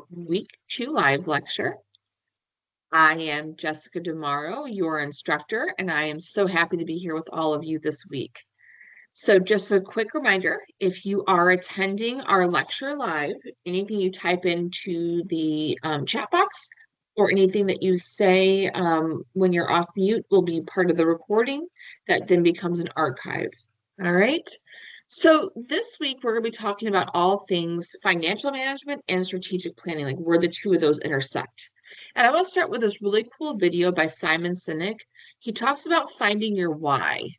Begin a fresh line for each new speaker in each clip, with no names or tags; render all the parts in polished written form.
week 2 live lecture. I am Jessica DeMauro, your instructor, and I am so happy to be here with all of you this week. So just a quick reminder, if you are attending our lecture live, anything you type into the chat box or anything that you say when you're off mute will be part of the recording that then becomes an archive. All right. So this week we're going to be talking about all things financial management and strategic planning, like where the two of those intersect. And I want to start with this really cool video by Simon Sinek. He talks about finding your why.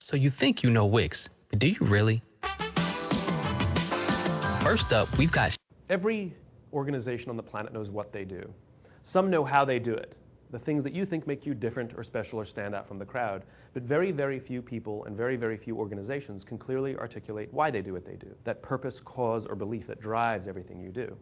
So you think you know Wix, but do you really? First up, we've got
Every organization on the planet knows what they do. Some know how they do it, the things that you think make you different or special or stand out from the crowd. But very, very few people and very, very few organizations can clearly articulate why they do what they do, that purpose, cause, or belief that drives everything you do.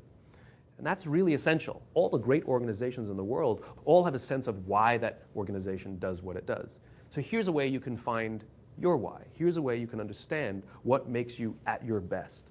And that's really essential. All the great organizations in the world all have a sense of why that organization does what it does. So here's a way you can find your why. Here's a way you can understand what makes you at your best.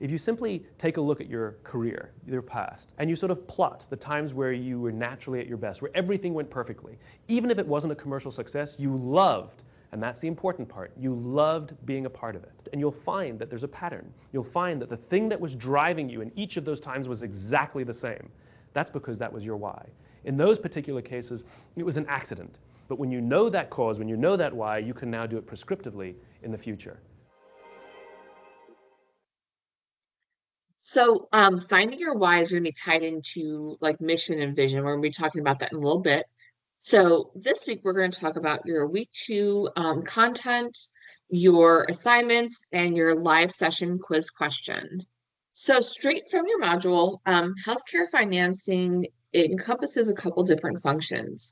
If you simply take a look at your career, your past, and you sort of plot the times where you were naturally at your best, where everything went perfectly, even if it wasn't a commercial success, you loved, and that's the important part, you loved being a part of it. And you'll find that there's a pattern. You'll find that the thing that was driving you in each of those times was exactly the same. That's because that was your why. In those particular cases, it was an accident. But when you know that cause, when you know that why, you can now do it prescriptively in the future.
So finding your why is going to be tied into like mission and vision. We're going to be talking about that in a little bit. So this week we're going to talk about your week 2 content, your assignments, and your live session quiz question. So straight from your module, healthcare financing, it encompasses a couple different functions.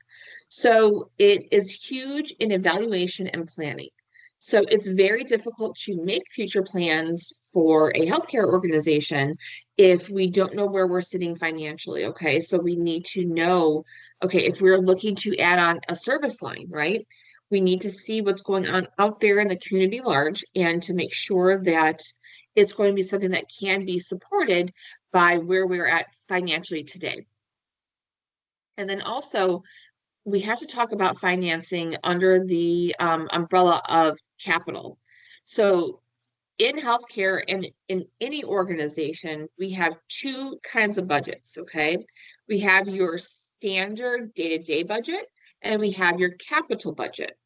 So it is huge in evaluation and planning. So it's very difficult to make future plans for a healthcare organization if we don't know where we're sitting financially. Okay, so we need to know, okay, if we're looking to add on a service line, right? We need to see what's going on out there in the community large and to make sure that it's going to be something that can be supported by where we're at financially today. And then also, we have to talk about financing under the umbrella of capital. So in healthcare and in any organization, we have two kinds of budgets, okay? We have your standard day-to-day budget and we have your capital budget.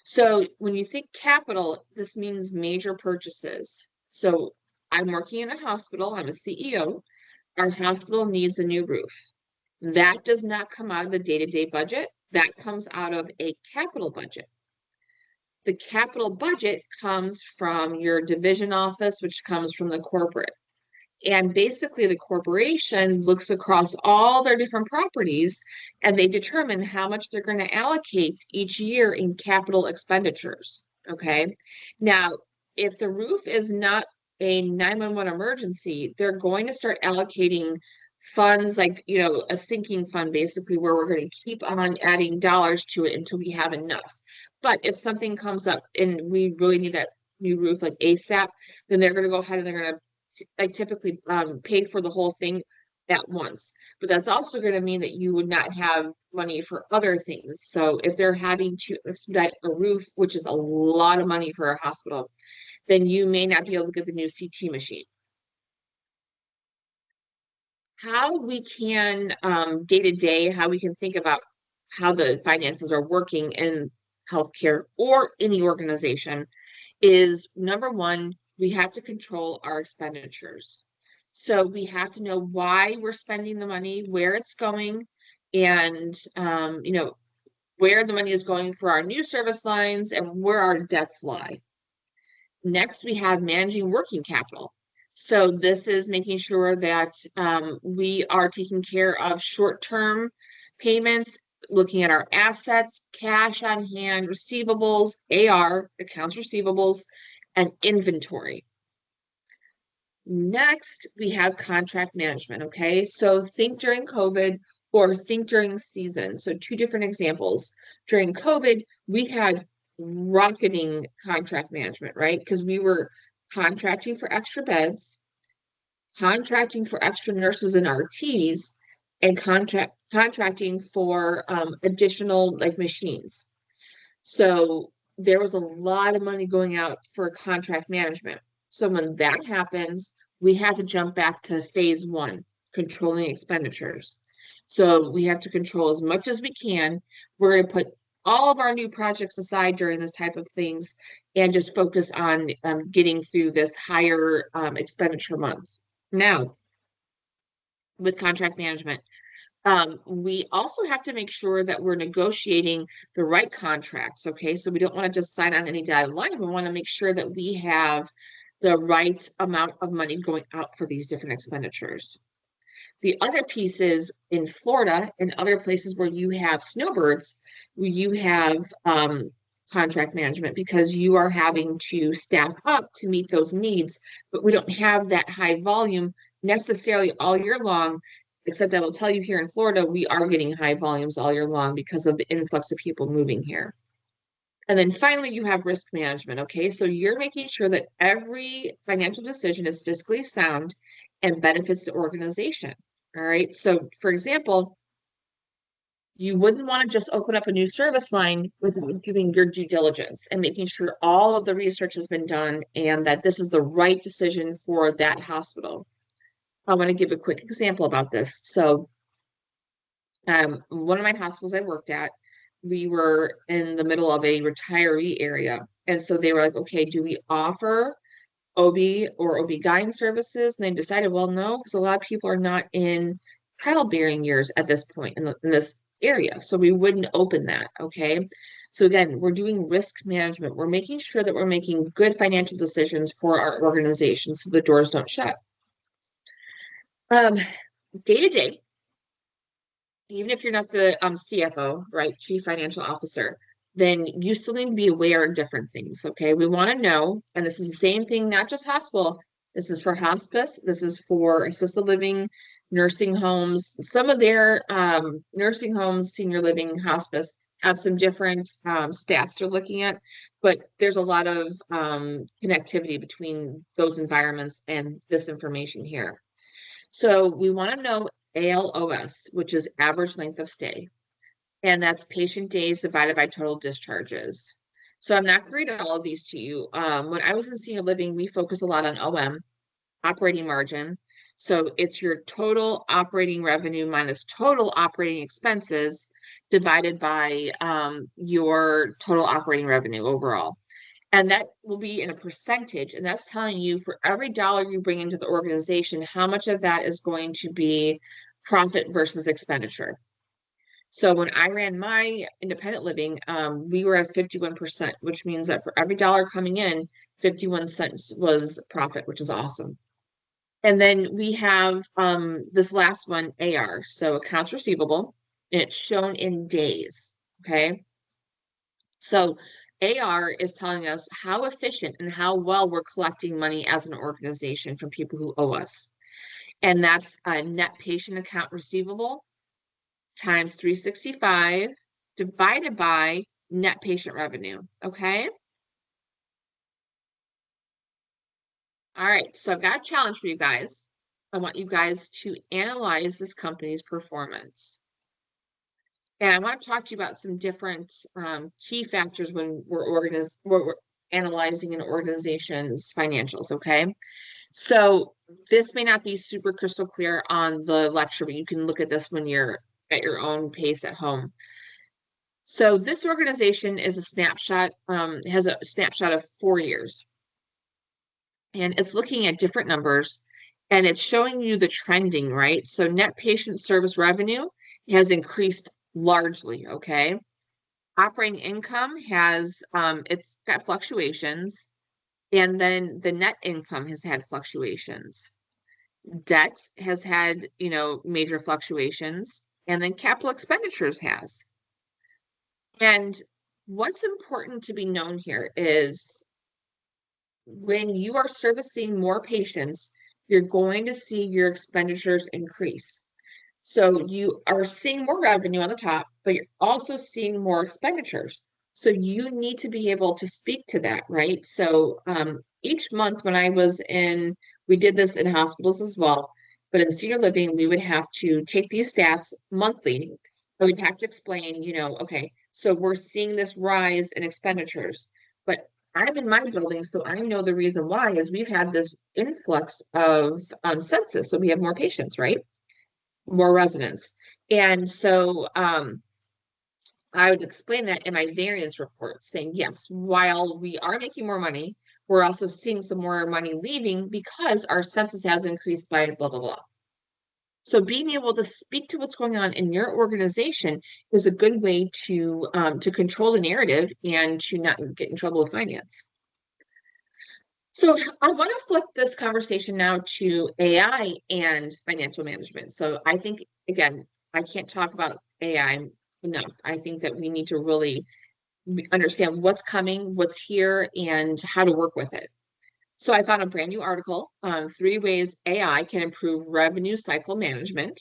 So when you think capital, this means major purchases. So I'm working in a hospital, I'm a CEO. Our hospital needs a new roof. That does not come out of the day-to-day budget. That comes out of a capital budget. The capital budget comes from your division office, which comes from the corporate. And basically, the corporation looks across all their different properties and they determine how much they're going to allocate each year in capital expenditures. Okay. Now, if the roof is not a 911 emergency, they're going to start allocating funds like, a sinking fund, basically, where we're going to keep on adding dollars to it until we have enough. But if something comes up and we really need that new roof like ASAP, then they're going to go ahead and they're going to typically pay for the whole thing at once. But that's also going to mean that you would not have money for other things. So if they're having to expedite a roof, which is a lot of money for a hospital, then you may not be able to get the new CT machine. How we can day to day, how we can think about how the finances are working in healthcare or any organization is number one, we have to control our expenditures. So we have to know why we're spending the money, where it's going, and where the money is going for our new service lines and where our debts lie. Next, we have managing working capital. So this is making sure that we are taking care of short-term payments, looking at our assets, cash on hand, receivables, AR, accounts receivables, and inventory. Next, we have contract management, okay? So think during COVID or think during season. So two different examples. During COVID, we had rocketing contract management, right? Because we were contracting for extra beds, contracting for extra nurses and RTs, and contracting for additional like machines. So there was a lot of money going out for contract management. So when that happens, we have to jump back to phase one, controlling expenditures. So we have to control as much as we can. We're going to put all of our new projects aside during this type of things and just focus on getting through this higher expenditure month. Now, with contract management, we also have to make sure that we're negotiating the right contracts. Okay, so we don't want to just sign on any dotted line. We want to make sure that we have the right amount of money going out for these different expenditures. The other piece is in Florida and other places where you have snowbirds, where you have contract management because you are having to staff up to meet those needs, but we don't have that high volume necessarily all year long. Except I will tell you here in Florida, we are getting high volumes all year long because of the influx of people moving here. And then finally, you have risk management. Okay, so you're making sure that every financial decision is fiscally sound and benefits the organization. All right, so for example, you wouldn't want to just open up a new service line without doing your due diligence and making sure all of the research has been done and that this is the right decision for that hospital. I want to give a quick example about this. So one of my hospitals I worked at, we were in the middle of a retiree area. And so they were like, okay, do we offer OB or OB-GYN services? And they decided, well, no, because a lot of people are not in childbearing years at this point in this area. So we wouldn't open that, okay? So again, we're doing risk management. We're making sure that we're making good financial decisions for our organization so the doors don't shut. Day to day, even if you're not the CFO, right, Chief Financial Officer, then you still need to be aware of different things, okay? We want to know, and this is the same thing, not just hospital, this is for hospice, this is for assisted living, nursing homes. Some of their nursing homes, senior living, hospice have some different stats they're looking at, but there's a lot of connectivity between those environments and this information here. So we want to know ALOS, which is average length of stay. And that's patient days divided by total discharges. So I'm not going to read all of these to you. When I was in senior living, we focus a lot on OM, operating margin. So it's your total operating revenue minus total operating expenses divided by your total operating revenue overall. And that will be in a percentage. And that's telling you for every dollar you bring into the organization, how much of that is going to be profit versus expenditure. So when I ran my independent living, we were at 51%, which means that for every dollar coming in, 51 cents was profit, which is awesome. And then we have this last one, AR, so accounts receivable, and it's shown in days, okay? So AR is telling us how efficient and how well we're collecting money as an organization from people who owe us. And that's a net patient account receivable times 365 divided by net patient revenue, okay? All right, so I've got a challenge for you guys. I want you guys to analyze this company's performance. And I want to talk to you about some different key factors when we're analyzing an organization's financials, okay? So this may not be super crystal clear on the lecture, but you can look at this when you're at your own pace at home. So this organization is a snapshot, has a snapshot of 4 years. And it's looking at different numbers and it's showing you the trending, right? So net patient service revenue has increased largely, okay? Operating income has, it's got fluctuations, and then the net income has had fluctuations. Debt has had, major fluctuations, and then capital expenditures has. And what's important to be known here is when you are servicing more patients, you're going to see your expenditures increase. So you are seeing more revenue on the top, but you're also seeing more expenditures. So you need to be able to speak to that, right? So each month when we did this in hospitals as well, but in senior living, we would have to take these stats monthly. And we'd have to explain, okay, so we're seeing this rise in expenditures, but I'm in my building, so I know the reason why is we've had this influx of census. So we have more patients, right? More residents. And so I would explain that in my variance report, saying, yes, while we are making more money, we're also seeing some more money leaving because our census has increased by blah, blah, blah. So being able to speak to what's going on in your organization is a good way to control the narrative and to not get in trouble with finance. So I want to flip this conversation now to AI and financial management. So I think, again, I can't talk about AI enough. I think that we need to really understand what's coming, what's here, and how to work with it. So I found a brand new article on 3 ways AI can improve revenue cycle management.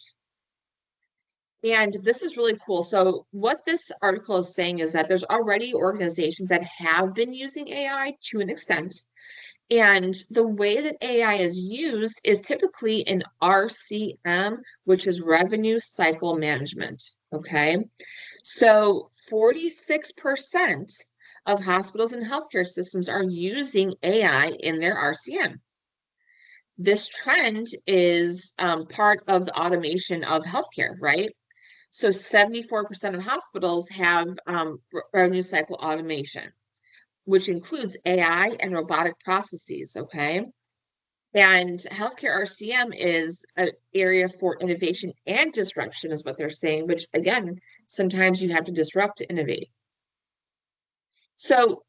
And this is really cool. So what this article is saying is that there's already organizations that have been using AI to an extent. And the way that AI is used is typically in RCM, which is revenue cycle management. Okay. So 46% of hospitals and healthcare systems are using AI in their RCM. This trend is part of the automation of healthcare, right? So 74% of hospitals have revenue cycle automation, which includes AI and robotic processes, okay? And healthcare RCM is an area for innovation and disruption, is what they're saying, which again, sometimes you have to disrupt to innovate. So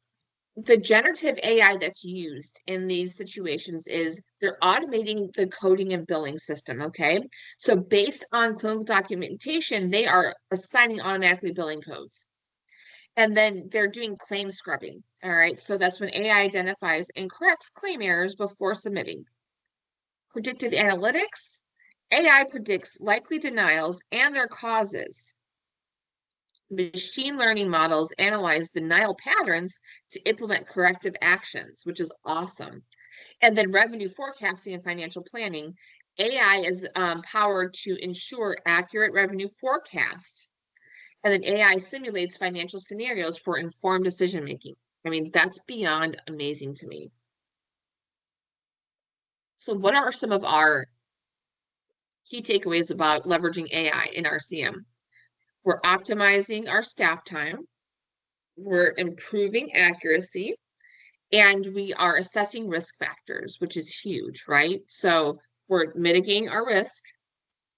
the generative AI that's used in these situations is they're automating the coding and billing system, okay? So based on clinical documentation, they are assigning automatically billing codes. And then they're doing claim scrubbing, all right? So that's when AI identifies and corrects claim errors before submitting. Predictive analytics, AI predicts likely denials and their causes. Machine learning models analyze denial patterns to implement corrective actions, which is awesome. And then revenue forecasting and financial planning, AI is powered to ensure accurate revenue forecast. And then AI simulates financial scenarios for informed decision making. I mean, that's beyond amazing to me. So what are some of our key takeaways about leveraging AI in RCM? We're optimizing our staff time. We're improving accuracy. And we are assessing risk factors, which is huge, right? So we're mitigating our risk,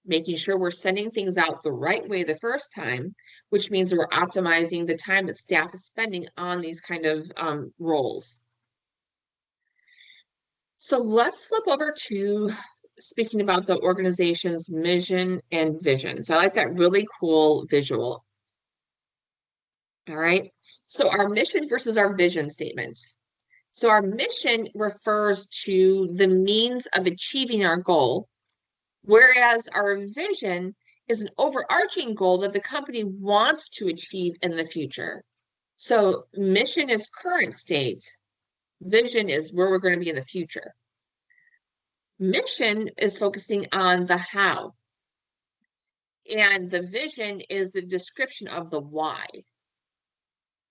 making sure we're sending things out the right way the first time, which means we're optimizing the time that staff is spending on these kind of roles. So let's flip over to speaking about the organization's mission and vision. So I like that really cool visual. All right. So our mission versus our vision statement. So our mission refers to the means of achieving our goal, whereas our vision is an overarching goal that the company wants to achieve in the future. So mission is current state, vision is where we're going to be in the future. Mission is focusing on the how, and the vision is the description of the why.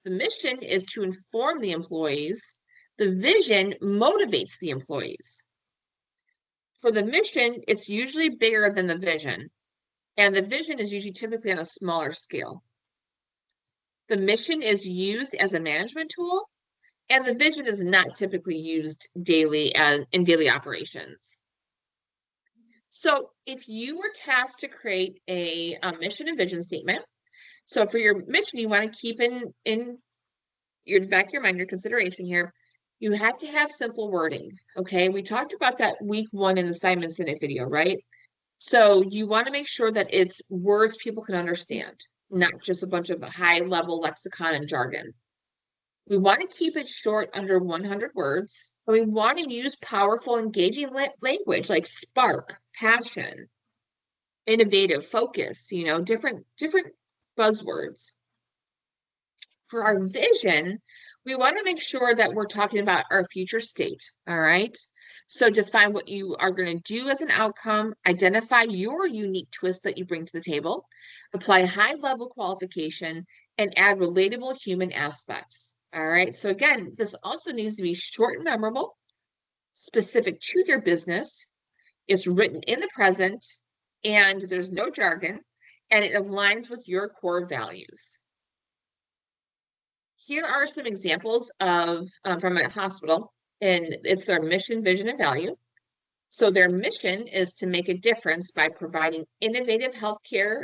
The mission is to inform the employees. The vision motivates the employees. For the mission, it's usually bigger than the vision, and the vision is usually typically on a smaller scale. The mission is used as a management tool, and the vision is not typically used daily in daily operations. So if you were tasked to create a mission and vision statement, so for your mission, you want to keep in your back of your mind, your consideration here, you have to have simple wording, okay? We talked about that week 1 in the Simon Sinek video, right? So you want to make sure that it's words people can understand, not just a bunch of high-level lexicon and jargon. We want to keep it short, under 100 words, but we want to use powerful, engaging language like spark, passion, innovative, focus, different buzzwords. For our vision, We want to make sure that we're talking about our future state, all right? So define what you are going to do as an outcome, identify your unique twist that you bring to the table, apply high-level qualification, and add relatable human aspects, all right? So again, this also needs to be short and memorable, specific to your business, it's written in the present, and there's no jargon, and it aligns with your core values. Here are some examples of from a hospital, and it's their mission, vision, and value. So their mission is to make a difference by providing innovative healthcare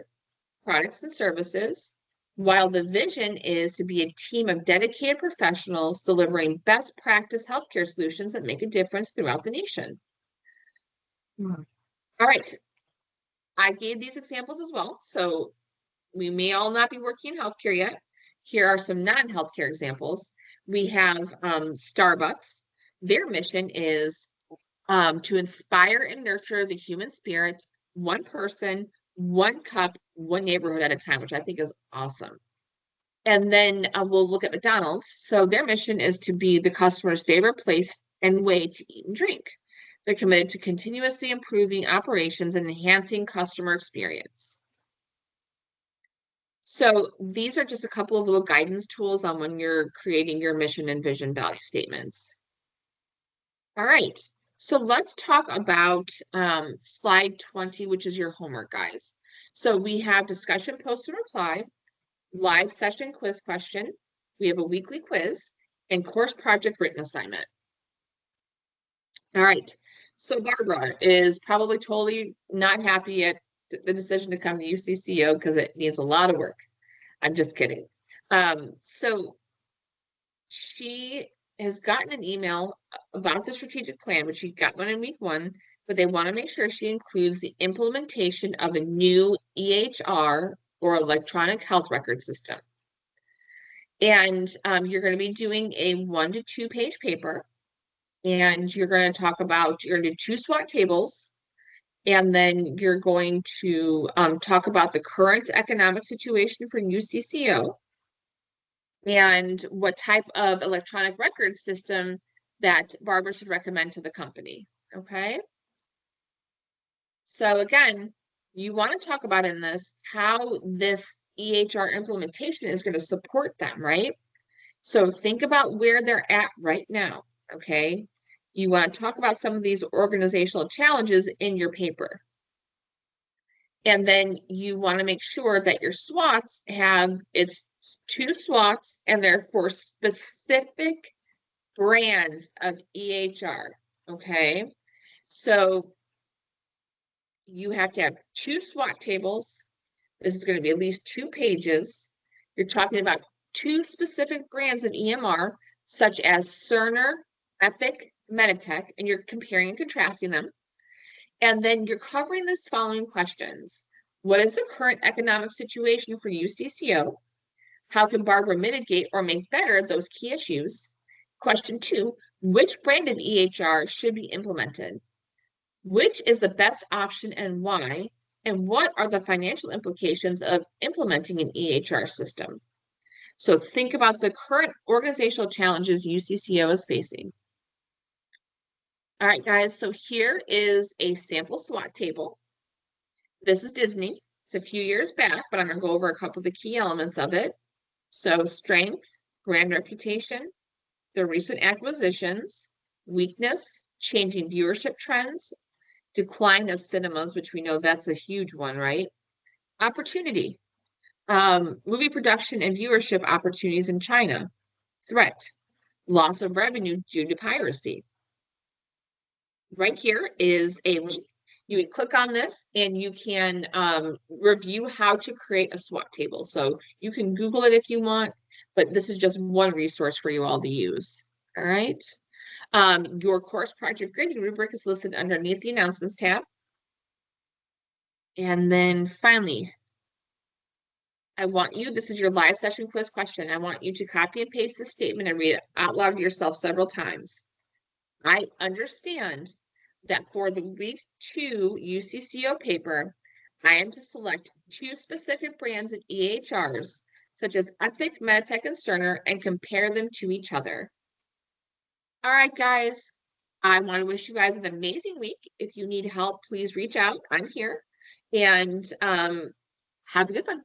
products and services, while the vision is to be a team of dedicated professionals delivering best practice healthcare solutions that make a difference throughout the nation. All right, I gave these examples as well, so we may all not be working in healthcare yet. Here are some non-healthcare examples. We have Starbucks. Their mission is to inspire and nurture the human spirit, one person, one cup, one neighborhood at a time, which I think is awesome. And then we'll look at McDonald's. So their mission is to be the customer's favorite place and way to eat and drink. They're committed to continuously improving operations and enhancing customer experience. So these are just a couple of little guidance tools on when you're creating your mission and vision value statements. All right, so let's talk about slide 20, which is your homework, guys. So we have discussion, post, and reply, live session quiz question. We have a weekly quiz and course project written assignment. All right, so Barbara is probably totally not happy at the decision to come to UCCO because it needs a lot of work. I'm just kidding. So she has gotten an email about the strategic plan, which she got one in week 1, but they want to make sure she includes the implementation of a new EHR or electronic health record system. And you're going to be doing a 1 to 2 page paper, and you're going to talk about, you're going to do 2 SWOT tables, and then you're going to talk about the current economic situation for UCCO and what type of electronic record system that Barbara should recommend to the company, okay? So again, you want to talk about in this how this EHR implementation is going to support them, right? So think about where they're at right now, okay? You want to talk about some of these organizational challenges in your paper. And then you want to make sure that your SWOTs have, it's 2 SWOTs and they're for specific brands of EHR, okay? So you have to have 2 SWOT tables. This is going to be at least 2 pages. You're talking about 2 specific brands of EMR, such as Cerner, Epic, Meditech, and you're comparing and contrasting them. And then you're covering this following questions. What is the current economic situation for UCCO? How can Barbara mitigate or make better those key issues? Question 2, which brand of EHR should be implemented? Which is the best option and why? And what are the financial implications of implementing an EHR system? So think about the current organizational challenges UCCO is facing. All right, guys, so here is a sample SWOT table. This is Disney. It's a few years back, but I'm going to go over a couple of the key elements of it. So strength, brand reputation, the recent acquisitions, weakness, changing viewership trends, decline of cinemas, which we know that's a huge one, right? Opportunity, movie production and viewership opportunities in China. Threat, loss of revenue due to piracy. Right here is a link. You can click on this and you can review how to create a SWOT table. So you can Google it if you want, but this is just one resource for you all to use. All right. Your course project grading rubric is listed underneath the announcements tab. And then finally, I want you, this is your live session quiz question. I want you to copy and paste this statement and read it out loud to yourself several times. I understand that for the week 2 UCCO paper, I am to select 2 specific brands of EHRs such as Epic, Meditech, and Cerner, and compare them to each other. All right, guys, I want to wish you guys an amazing week. If you need help, please reach out. I'm here. And have a good one.